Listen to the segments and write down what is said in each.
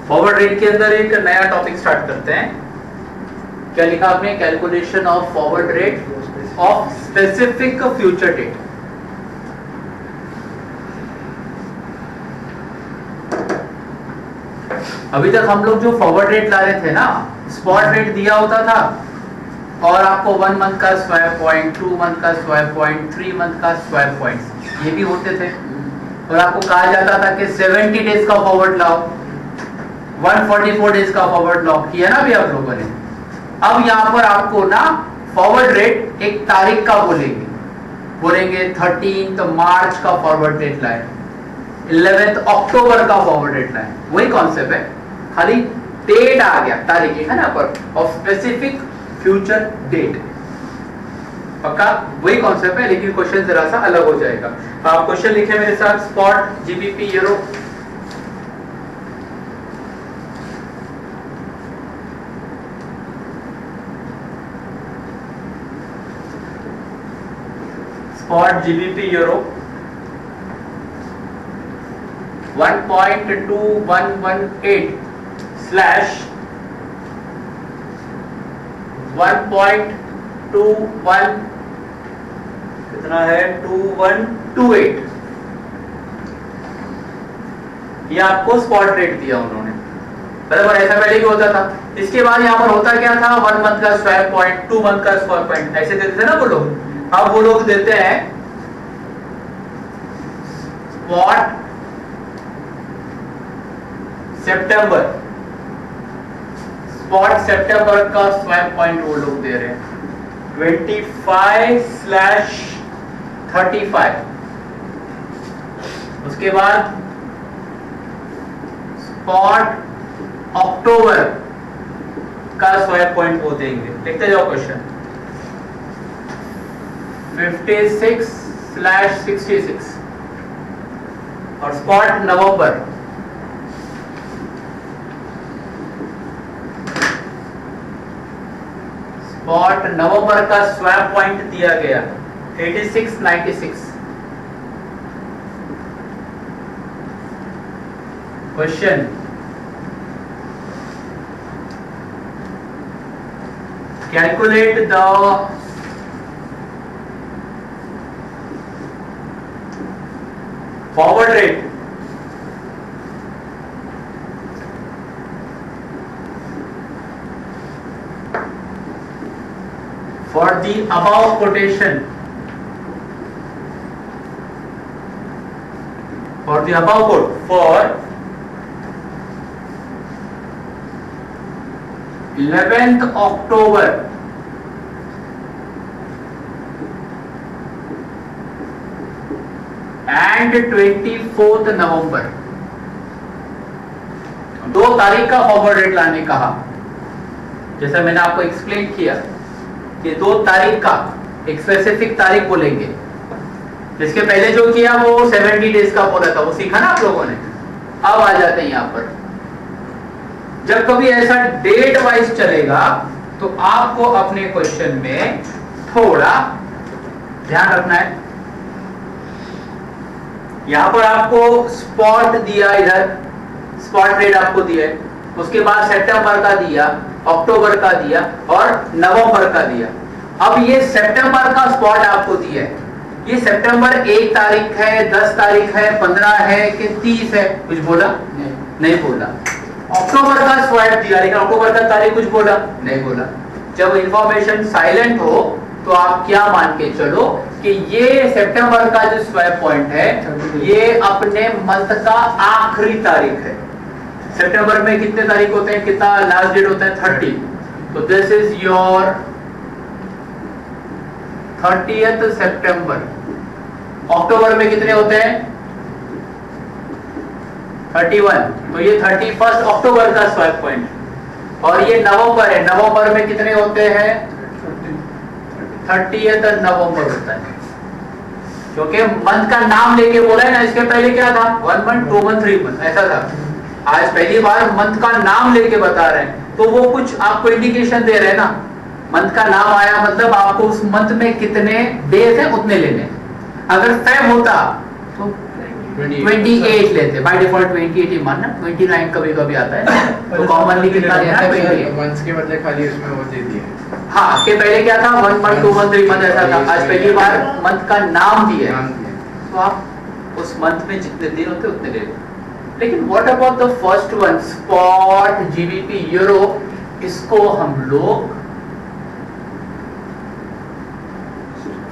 Forward rate के अंदर एक नया टॉपिक स्टार्ट करते हैं। क्या लिखा आपने? Calculation of forward rate of specific future date. अभी तक हम लोग जो फॉरवर्ड रेट ला रहे थे ना, स्पॉट रेट दिया होता था और आपको 1 मंथ का स्वैप पॉइंट, 2 मंथ का स्वैप पॉइंट, 3 मंथ का स्वैप पॉइंट ये भी होते थे, और आपको कहा जाता था कि 70 डेज का फॉरवर्ड लाओ, 144 डेज का फॉरवर्ड लॉक किया ना भी आप लोगों ने। अब यहाँ पर आपको ना फॉरवर्ड रेट एक तारीख का बोलेंगे 13 मार्च का फॉरवर्ड रेट लाए, 11 अक्टूबर का फॉरवर्ड रेट लाए। वही कॉन्सेप्ट है, खाली डेट आ गया, तारीख है ना पर, ऑफ स्पेसिफिक फ्यूचर डेट। पक्का वही कॉन्सेप्ट है, लेकिन क्वेश्चन जरा सा अलग हो जाएगा। आप क्वेश्चन लिखे मेरे साथ, spot GBP euro. Spot GBP euro 1.2118 slash 1.21 कितना है 2128, ये आपको स्पॉट रेट दिया उन्होंने, बराबर। ऐसा पहले भी होता था। इसके बाद यहाँ पर होता क्या था, 1 मंथ का स्वैप पॉइंट, 2 मंथ का स्वैप पॉइंट, ऐसे देते थे ना वो लोग। अब वो लोग देते हैं स्पॉट सितंबर, स्पॉट सितंबर का स्वैप पॉइंट वो लोग दे रहे हैं 25/35। उसके बाद स्पॉट अक्टूबर का स्वैप पॉइंट वो देंगे। लिखते जाओ क्वेश्चन, 56/66 और स्पॉट नवंबर, स्पॉट नवंबर का स्वैप पॉइंट दिया गया 86/96। Question, calculate the forward rate for the above quotation, for the above quote for 11th October and 24th November, 2 तारीख का फॉरवर्ड रेट लाने कहा। जैसा मैंने आपको एक्सप्लेन किया कि 2 तारीख का एक स्पेसिफिक तारीख बोलेंगे। जिसके पहले जो किया वो 70 डेज का बोला था, वो सीखा ना आप लोगों ने। अब आ जाते हैं यहाँ पर, जब कभी ऐसा डेट वाइज चलेगा तो आपको अपने क्वेश्चन में थोड़ा ध्यान रखना है। यहां पर आपको स्पॉट दिया, इधर स्पॉट रेट आपको दिया है, उसके बाद सितंबर का दिया, अक्टूबर का दिया और नवंबर का दिया। अब ये सितंबर का स्पॉट आपको दिया है, ये सितंबर 1 तारीख है, 10 तारीख है, 15 है कि 30 है? कुछ बोला? नहीं बोला। अक्टूबर का स्वैप दिया, लेकिन अक्टूबर का तारीख कुछ बोला? नहीं बोला। जब इंफॉर्मेशन साइलेंट हो तो आप क्या मान के चलो कि ये सितंबर का जो स्वैप पॉइंट है ये अपने मंथ का आखिरी तारीख है। सितंबर में कितने तारीख होते हैं, कितना लास्ट डेट होता है? 30। तो दिस इज योर 30th सितंबर। अक्टूबर में कितने होते हैं? 31, तो ये 31 अक्टूबर का स्वैप पॉइंट। और ये नवंबर है, नवंबर में कितने होते हैं? 30th नवंबर होता है, क्योंकि मंथ का नाम लेके बोला है ना। इसके पहले क्या था? 1 मंथ, 2 मंथ, 3 मंथ ऐसा था। आज पहली बार मंथ का नाम लेके बता रहे हैं, तो वो कुछ आपको इंडिकेशन दे रहे हैं ना। मंथ का नाम आया मतलब आपको उस मंथ में कितने डेज हैं उतने लेने। अगर फेब होता तो 28 लेते बाय डिफॉल्ट 28 ही मानना, 29 कभी कभी आता है तो कॉमनली कितना लेना है 28 मंथ्स के बदले खाली उसमें वो दे दिए। हाँ के पहले क्या था 1 मंथ 2 मंथ 3 मंथ ऐसा था, आज पहली बार मंथ का नाम दिया है तो आप उस मंथ में जितने दिन होते उतने ले लो। लेकिन what about the first one spot GBP euro, इसको हम लोग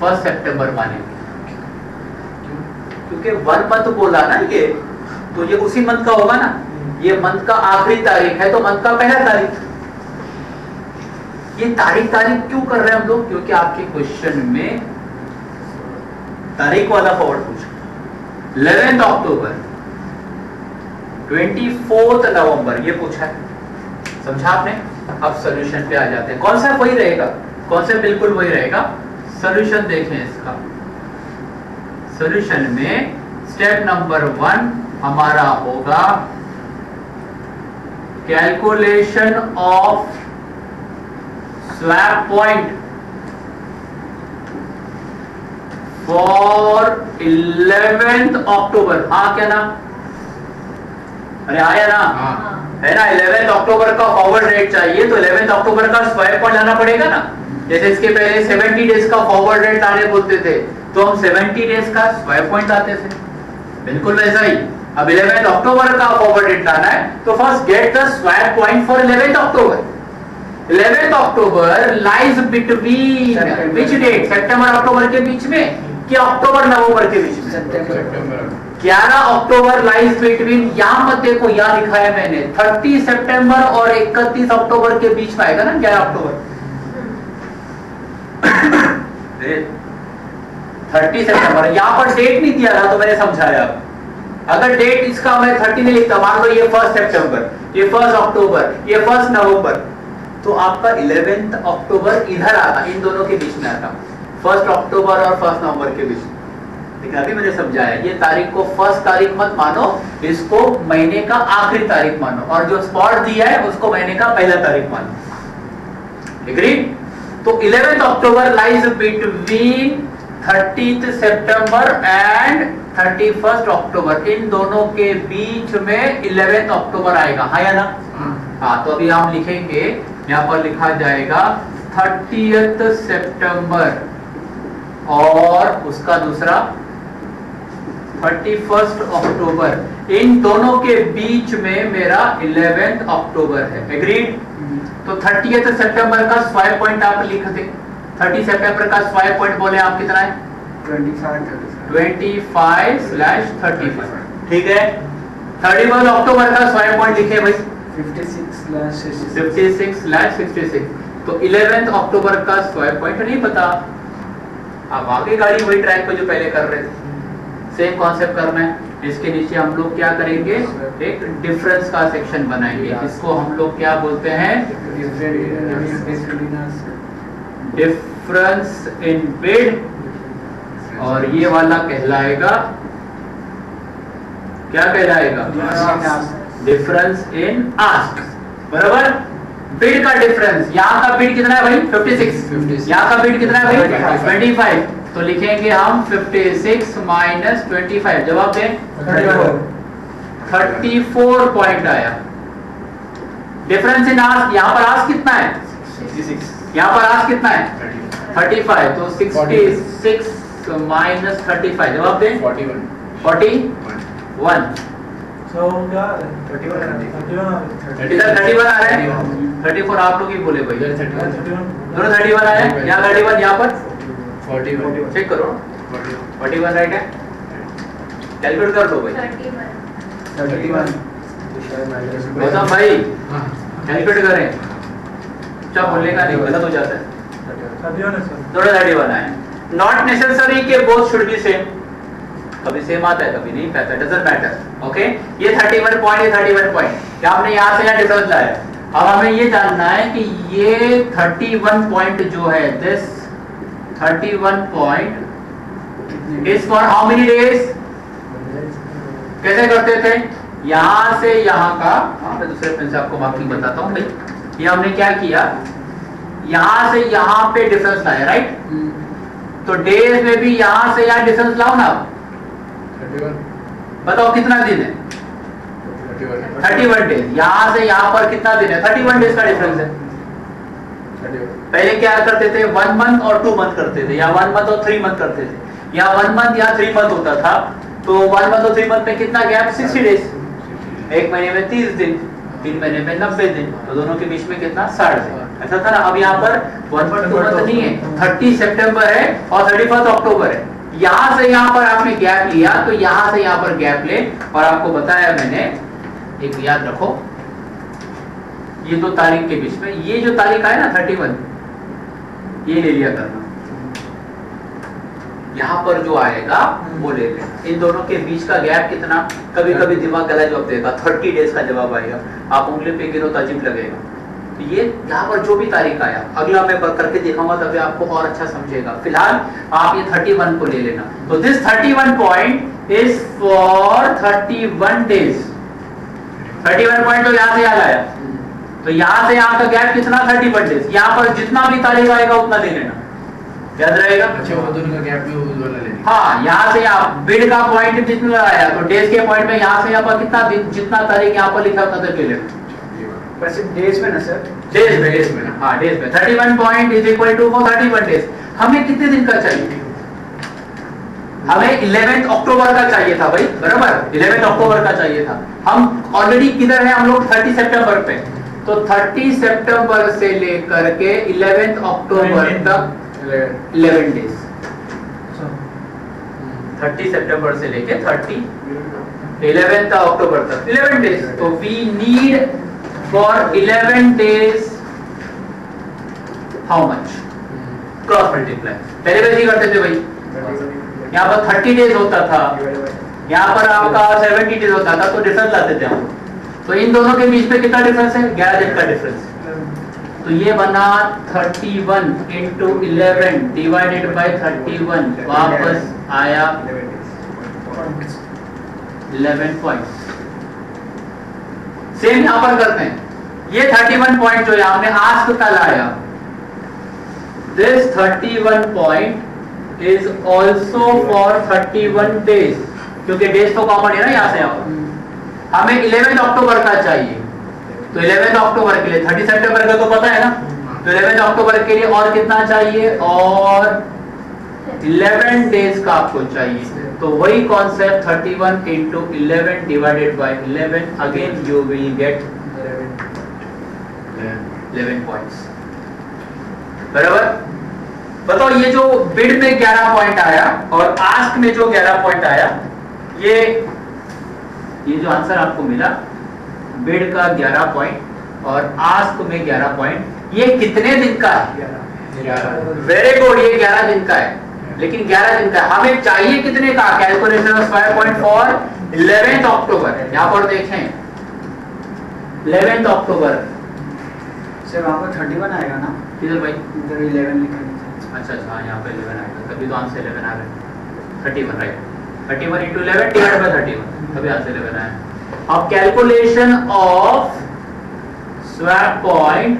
1 सितंबर मानेंगे क्योंकि 1 मंथ बोला ना ये, तो ये उसी मंथ का होगा ना, ये मंथ का आखिरी तारीख है तो मंथ का पहला तारीख। ये तारीख क्यों कर रहे हैं हम लोग, क्योंकि आपके क्वेश्चन में तारीख वाला फॉरवर्ड पूछा 11 अक्टूबर 24 नवंबर ये पूछा है, समझा आपने। अब सॉल्यूशन पे आ जाते हैं, कॉन्सेप्ट वही रहेगा, कॉन्सेप्ट बिल्कुल वही रहेगा। सॉल्यूशन देखें इसका, सॉल्यूशन में स्टेप नंबर 1 हमारा होगा calculation of swap point for 11 अक्टूबर। हाँ क्या ना, अरे आया ना, है ना। 11 अक्टूबर का फॉरवर्ड रेट चाहिए तो 11 अक्टूबर का स्वैप पॉइंट लाना पड़ेगा ना। जैसे इसके पहले 70 डेज का फॉरवर्ड रेट लाने बोलते थे तो हम 70 डेज का स्वैप पॉइंट लाते थे, बिल्कुल वैसा ही। अब 11 अक्टूबर का फॉरवर्ड रेट लाना है तो first get the swap point for 11 October. 11 October lies between which date, सितंबर अक्टूबर के बीच में कि अक्टूबर नवंबर के बीच में? सितंबर। 11 अक्टूबर लाइज बिटवीन, यहां मत देखो यहां लिखा है मैंने 30 सितंबर और 31 अक्टूबर के बीच में आएगा ना 11 अक्टूबर। 30 सितंबर, यहां पर डेट नहीं दिया था तो मैंने समझाया। अगर डेट इसका मैं 30 नहीं लिखता, मान लो ये 1 सितंबर, ये 1 अक्टूबर, ये 1 नवंबर, तो आपका 11 अक्टूबर इधर आता, इन दोनों के बीच में आता, 1 अक्टूबर और 1 नवंबर के बीच में। लेकिन अभी मैंने समझाया ये तारीख को फर्स्ट तारीख मत मानो, इसको महीने का आखिरी तारीख मानो, और जो स्पॉट दिया है उसको महीने का पहला तारीख मानो। एग्री? तो 11 October lies between 30 September and 31 अक्टूबर, इन दोनों के बीच में 11 अक्टूबर आएगा, हाँ या ना? हाँ, तो अभी हम लिखेंगे, यहाँ पर लिखा जाएगा 30 सितंबर और उसका दूसरा 31 अक्टूबर, इन दोनों के बीच में मेरा 11 अक्टूबर है। एग्रीड? तो 30 सितंबर का स्वैप पॉइंट आप लिख दे। 30 सितंबर का स्वैप पॉइंट बोले आप कितना है? 25/35, ठीक है। 31 अक्टूबर का स्वैप पॉइंट लिखे भाई 56/66। तो 11 अक्टूबर का स्वैप पॉइंट नहीं पता, अब आगे गाड़ी वही ट्रैक पे जो पहले कर रहे थे, सेम कॉन्सेप्ट करना है। इसके नीचे हम लोग क्या करेंगे, एक डिफरेंस का सेक्शन बनाएंगे, इसको हम लोग क्या बोलते हैं? डिफरेंस इन बिड, और ये वाला कहलाएगा, क्या कहलाएगा? डिफरेंस इन आस्क, बराबर। बिड का डिफरेंस, यहाँ का बिड कितना है भाई? 56। यहाँ का बिड कितना है भाई? 25। तो लिखेंगे हम 56 माइनस 25, जवाब दें 34 पॉइंट आया। डिफरेंस इन आस्क, यहाँ पर आस्क कितना है? 66। यहाँ पर आस्क कितना है? 35। तो 66 माइनस 35, जवाब दें 41। So क्या 31 आ रहा है, 34 आप लोग ही बोले भाई, दोनों 31 आया है, यहाँ 31, यहाँ पर 41, चेक करो 41 राइट है, कैलकुलेट कर दो भाई 31 गौतम भाई कैलकुलेट करें, क्या बोलने का नहीं, गलत हो जाता है। दोनों 31 आए, नॉट नेसेसरी के बोथ शुड बी सेम, कभी सेम आता है कभी नहीं आता, डजंट मैटर। ओके, ये 31 पॉइंट, ये 31 पॉइंट, क्या आपने यहाँ से यहाँ डिफरेंस लाया। अब हमें ये जानना है कि ये 31 पॉइंट जो है, this 31 point is for how many days? कैसे करते थे? यहां से यहां का, मैं दूसरे पेन से आपको मार्किंग बताता हूँ भाई। ये हमने क्या किया, यहां से यहां पे डिफरेंस लाया, राइट। तो डेज में भी यहां से यहां डिफरेंस लाओ ना, बताओ कितना दिन है? 31 डेज। यहाँ से यहाँ पर कितना दिन है? 31 डेज का डिफरेंस है। पहले क्या करते थे? 1 मंथ और 2 मंथ करते थे, या 1 मंथ और 3 मंथ करते थे, या 1 मंथ या 3 मंथ होता था। तो 1 मंथ और 3 मंथ में कितना गैप? 60 डेज। एक महीने में 30 दिन, 3 महीने में 90 दिन, तो दोनों के बीच में कितना? 60 दिन। ऐसा था ना। अब यहाँ पर 1 मंथ 2 मंथ नहीं है, 30 सितंबर है और 31 अक्टूबर है। यहाँ से यहाँ पर आपने गैप लिया, तो यहाँ से यहाँ पर गैप ले, और आपको बताया मैंने, एक याद रखो, ये 2 तारीख के बीच में ये जो तारीख है ना 31, ये ले लिया करना। यहाँ पर जो आएगा वो ले लेना। इन दोनों के बीच का गैप कितना? कभी कभी दिमाग गलत जवाब देगा, 30 डेज का जवाब आएगा। आप उंगली पे गिनो तो अजीब लगेगा। तो ये यहाँ पर जो भी तारीख आया, अगला मैं करके दिखाऊंगा तभी आपको और अच्छा समझेगा। फिलहाल आप ये 31 को ले लेना। तो this 31 point is for 31 days. 31 point तो यहाँ से यहाँ लाया, तो यहाँ से यहाँ का गैप कितना? 31 डेज। यहाँ पर जितना भी तारीख आएगा उतना ले लेना, याद रहेगा। अच्छा, वो दोनों का गैप भी उस वाला लेना। हाँ, यहाँ से यहाँ बिड का पॉइंट जितना आया, तो डेज के पॉइंट में यहाँ से यहाँ पर कितना दिन, जितना तारीख यहाँ पर लिखा होता है ले लेना। वैसे डेज में ना सर? डेज में ना। हाँ, डेज में 31 point is equal to 31 days. हमें कितने दिन का चाहिए? हमें 11 अक्टूबर का चाहिए था भाई, बराबर। 11 अक्टूबर का चाहिए था। हम ऑलरेडी किधर है? हम लोग 30 सितंबर पे। तो 30 सितंबर से लेकर के 11 अक्टूबर तक 11 डेज। 30 सितंबर से लेके 11 अक्टूबर तक 11 डेज। तो we need for 11 days how much? Cross multiply. पहले वैसे ही करते थे भाई, यहाँ पर 30 डेज होता था, यहाँ पर आपका 70 डेज होता था, तो डिफरेंस लाते थे हम। तो इन दोनों के बीच में कितना डिफरेंस है? 11 दिन का डिफरेंस। तो ये बना 31 इंटू 11 डिवाइडेड बाई 31, वापस आया 11 पॉइंट। सेम यहां पर करते हैं। ये 31 पॉइंट जो हमने आज कल आया, this 31 point is also for 31 days, क्योंकि डेज तो कॉमन है ना यहाँ से। हमें 11 अक्टूबर का चाहिए, तो 11 अक्टूबर के लिए 30 सितंबर का तो पता है ना, तो 11 अक्टूबर के लिए और कितना चाहिए? और 11 डेज का आपको चाहिए। तो वही concept 31 into 11 divided by 11, again you will get 11 points, बराबर। बताओ ये जो बिड में 11 पॉइंट आया और आस्क में जो 11 पॉइंट आया, ये जो आंसर आपको मिला, बिड का 11 पॉइंट और आस्क में 11 पॉइंट, ये कितने दिन का है? वेरी गुड, ये 11 दिन का है। लेकिन 11 दिन का हमें चाहिए कितने का? कैलकुलेशन ऑफ 5 पॉइंट फॉर 11 अक्टूबर। यहाँ पर देखें 11 अक्टूबर। सर वहाँ पर 31 आएगा ना? किधर भाई? इधर 11 लिखा है। अच्छा अच्छा, यहाँ पे 11 आएगा, तभी तो आंसर 11 आ रहा है। 31 राइट, 31 इंटू 11 डिवाइडेड बाय 31, तभी आंसर 11 आया। अब calculation of swap point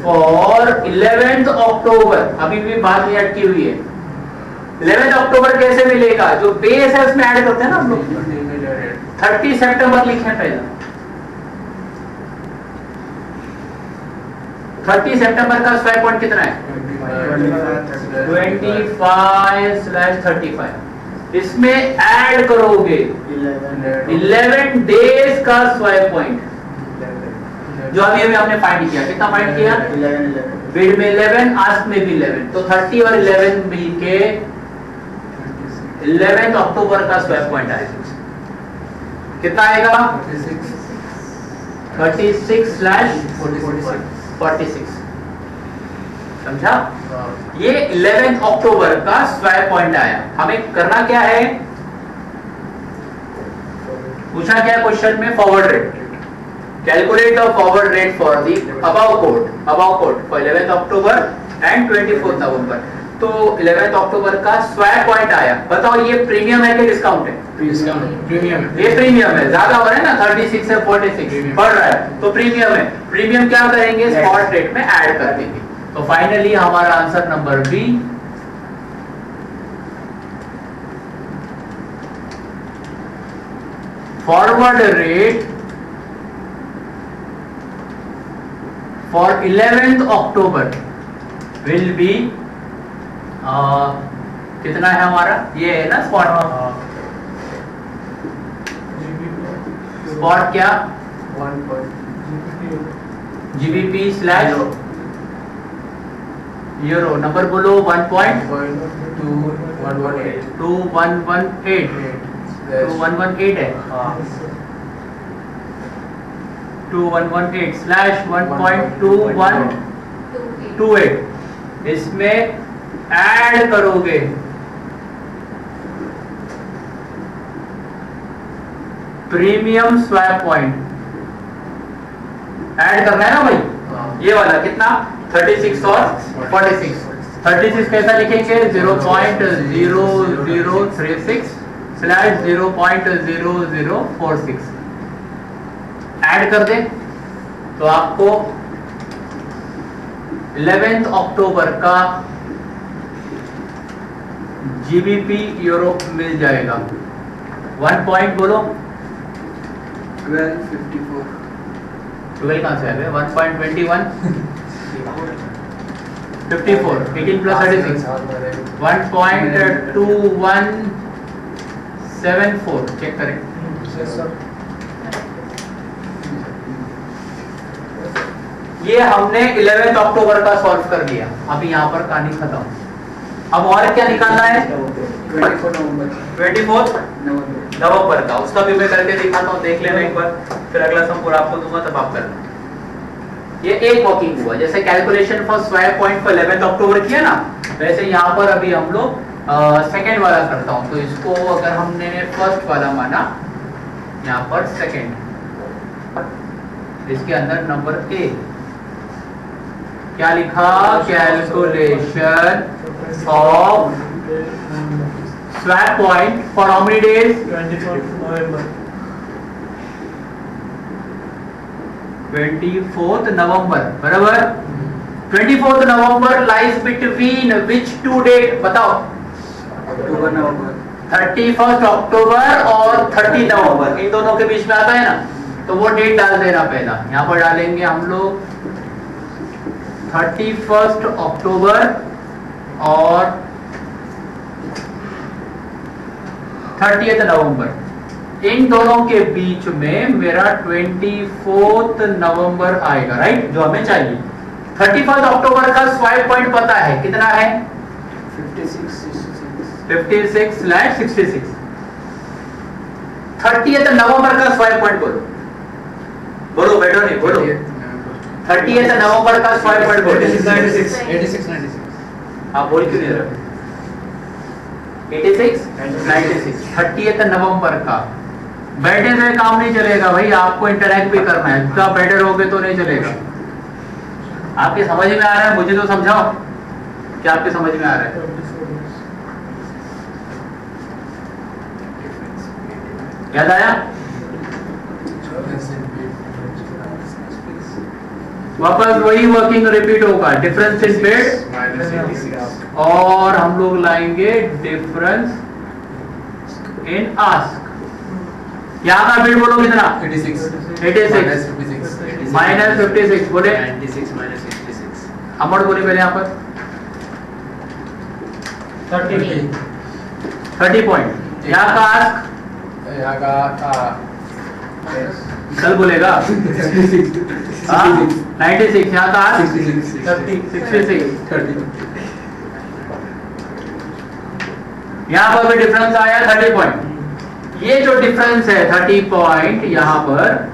for 11 अक्टूबर, अभी भी बात नहीं अटकी हुई है। 11 अक्टूबर कैसे मिलेगा? जो बेस है उसमें ऐड करते हैं ना हम लोग। 30 सितंबर लिखे पहले। 30 सितंबर का स्वैप पॉइंट कितना है? 25/35। इसमें ऐड करोगे 11 डेज का स्वैप पॉइंट, जो अभी आपने फाइंड किया। कितना फाइंड किया? 11 बिड में 11, आस्क में भी 11, तो 30 और 11 मिलके 11 अक्टूबर का स्वैप पॉइंट आएगा। कितना आएगा? 36/46। समझा? ये 11 अक्टूबर का स्वैप पॉइंट आया। हमें करना क्या है? पूछा क्या क्वेश्चन में? Forward rate. Calculate the forward rate for the above code for 11 October and 24 नवंबर। तो 11 अक्टूबर का स्वैप पॉइंट आया। बताओ ये प्रीमियम है कि डिस्काउंट है? प्रीमियम। ये प्रीमियम है, ज्यादा हो रहा है ना, 36 से 46 बढ़ रहा है, तो प्रीमियम है। प्रीमियम क्या करेंगे? स्पॉट रेट में ऐड कर देंगे। तो फाइनली हमारा answer number B, forward rate for 11th October will be कितना है हमारा, ये है ना स्पॉट, स्पॉट क्या GBP स्लैश यूरो, नंबर बोलो 1.2118 है 2118 स्लैश 1.2128, इसमें ऐड करोगे प्रीमियम स्वैप पॉइंट, ऐड करना है ना भाई, ये वाला कितना 36 और 46, 36 कैसा लिखेंगे 0.0036 स्लैश 0.0046, ऐड कर दे तो आपको 11th October का GBP यूरो मिल जाएगा। 1 पॉइंट बोलो 12 कहां से आएगा 1.21 54 18 प्लस 36 1.2174, चेक करें। ये हमने 11th October का सॉल्व कर दिया, अभी यहाँ पर कहानी खत्म। अब और क्या निकालना है 24 नवंबर का, उसका भी मैं करके दिखाता हूँ, देख लेना एक बार, फिर अगला सम पूरा आपको दूंगा तब आप करना। ये एक वर्किंग हुआ, जैसे कैलकुलेशन फॉर स्वैप पॉइंट पर 11th October किया ना, वैसे यहाँ पर अभी हम लोग सेकेंड वाला करता हूँ। तो इसको अगर हमने फर्स्ट वाला माना, यहाँ पर सेकेंड, इसके अंदर नंबर ए क्या लिखा, calculation of swap point for how many days 24th November, बराबर 24th November lies between which two date बताओ, 31st October और 30 November, इन दोनों के बीच में आता है ना, तो वो डेट डाल देना पहला। यहाँ पर डालेंगे हम लोग 31st October और 30th November, इन दोनों के बीच में मेरा 24th November आएगा, राइट, जो हमें चाहिए। 31st October का स्वैप पॉइंट पता है कितना है 56/66। 30th November का स्वैप पॉइंट बोलो, बोलो बैठो नहीं बोलो, 30th November का स्वैप पॉइंट बोलो 86 आप बोल क्यों नहीं रहे 86 96 30th November का। बैठे से काम नहीं चलेगा भाई, आपको इंटरैक्ट भी करना है, तो आप बैठे रहोगे तो नहीं चलेगा। आपके समझ में आ रहा है, मुझे तो समझाओ क्या आपके समझ में आ रहा है। याद आया, वापस वही वर्किंग रिपीट होगा, डिफरेंस इन पेड और हम लोग लाएंगे डिफरेंस इन आस्क। यहाँ का बिल बोलो कितना 86 माइनस 56 बोले 96 माइनस 66 अमर बोले पहले यहाँ पर 30 पॉइंट। यहाँ का आस्क कल बोलेगा 96, यहाँ का आस्क 66। यहाँ पर भी डिफरेंस आया 30 पॉइंट। ये जो डिफरेंस है 30 पॉइंट यहाँ पर,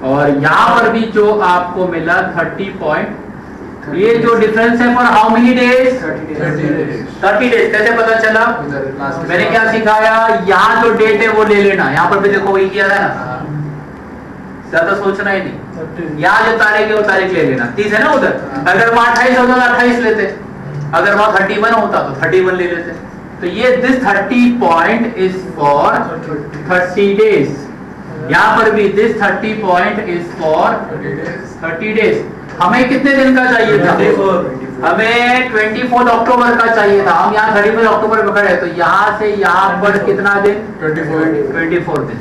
और यहाँ पर भी जो आपको मिला 30 पॉइंट, ये जो डिफरेंस है for how many days 30 days. कैसे पता चला, मैंने क्या सिखाया, यहाँ जो डेट है वो ले लेना, यहाँ पर भी देखो वही किया था ना, ज्यादा सोचना ही नहीं। यहाँ जो तारीख है वो तारीख ले लेना, 30 है ना उधर, अगर वहां 28 होता तो 28 लेते, अगर वहां 31 होता तो 31 ले लेते। तो ये this 30 point is for 30 days. यहाँ पर भी this 30 point is for 30 days. हमें कितने दिन का चाहिए था? हमें 24 अक्टूबर का चाहिए था। हम यहाँ 31 अक्टूबर में खड़े हैं, तो यहाँ से यहाँ पर कितना दिन? 24 दिन।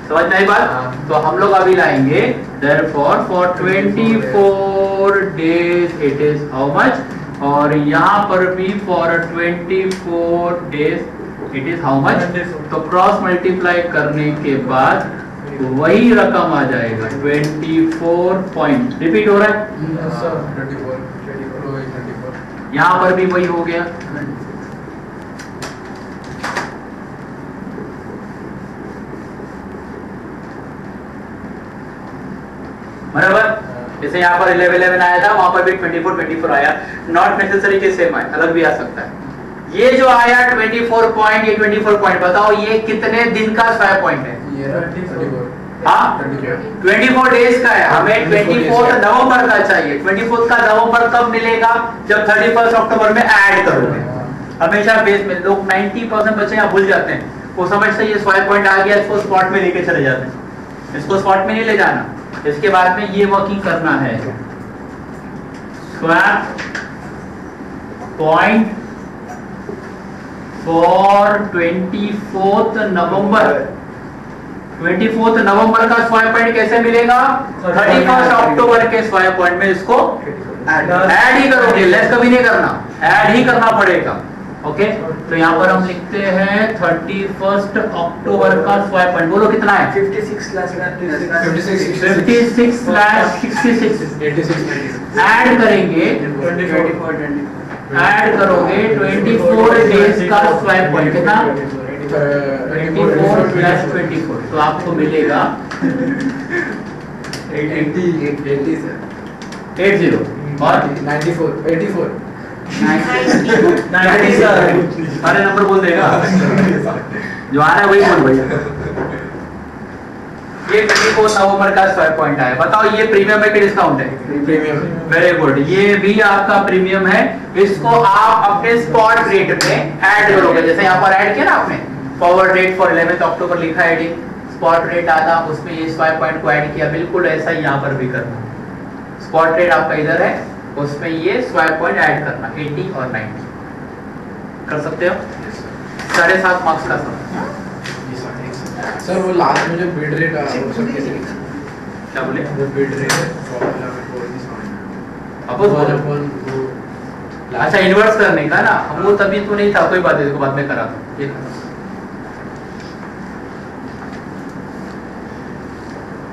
समझ में आई बात? तो हम लोग अभी लाएंगे therefore for 24 days it is how much, और यहाँ पर भी for 24 days it is how much। तो क्रॉस मल्टीप्लाई करने के बाद वही रकम आ जाएगा 24 पॉइंट। रिपीट हो रहा है? यहाँ पर भी वही हो गया। बराबर? जैसे यहाँ पर 11 आया था, वहां पर भी 24 आया। नॉट नेसेसरी कि सेम आए, अलग भी आ सकता है। ये जो आया 24 पॉइंट, ये 24 पॉइंट, बताओ ये कितने दिन का स्क्वायर पॉइंट है? हाँ 24 डेज का है। हमें 24 नवंबर का चाहिए। 24 का नवंबर कब मिलेगा? जब 31 अक्टूबर में ऐड करोगे। हमेशा बेस में लोग 90% बच्चे यहाँ भूल जाते हैं, वो समझते ये स्क्वायर पॉइंट आ गया, इसको स्पॉट में लेके चले जाते हैं। इसको स्पॉट में नहीं ले जाना, इसके बाद में ये वर्किंग करना है। स्क्वायर पॉइंट फॉर 24 नवंबर। 24 नवंबर का स्क्वायर पॉइंट कैसे मिलेगा? 31 अक्टूबर के स्क्वायर पॉइंट में इसको ऐड ही करोगे, लेस कभी नहीं करना, ऐड ही करना पड़ेगा। ओके, तो यहाँ पर हम लिखते हैं 31 अक्टूबर का स्क्वायर पॉइंट। बोलो कितना है? 56/66 ऐड करेंगे, ऐड करोगे 24 डेज का स्क्वायर पॉइंट कितना? 24 + 24, तो आपको मिलेगा 80 और 84 सारे नंबर बोल देगा, जो आ रहा है वही बोल भैया। ये 24 नवंबर का स्क्वायर पॉइंट आया। बताओ ये प्रीमियम है कि डिस्काउंट है? प्रीमियम। वेरी गुड, ये भी आपका प्रीमियम है। इसको आप अपने स्पॉट रेट में ऐड करोगे। जैसे यहाँ पर ऐड किया ना आपने, फॉरवर्ड रेट फॉर 11 अक्टूबर लिखा है, स्पॉट रेट आता, उसमें ये स्क्वायर पॉइंट को ऐड किया। बिल्कुल ऐसा ही यहाँ पर भी करना। स्पॉट रेट आपका इधर है, उसमें ये स्क्वायर पॉइंट ऐड करना, 80 और 90 कर सकते हो। 7.5 मार्क्स का सब। सर वो लास्ट में जो बिड रेट आ वो सब कैसे क्या बोले? वो बिड रेट फॉर्मूला में कोई नहीं समझ अपोज बोलो। अच्छा इन्वर्स करने का ना, वो तभी तो नहीं था, कोई बात है, इसको बाद में करा दो।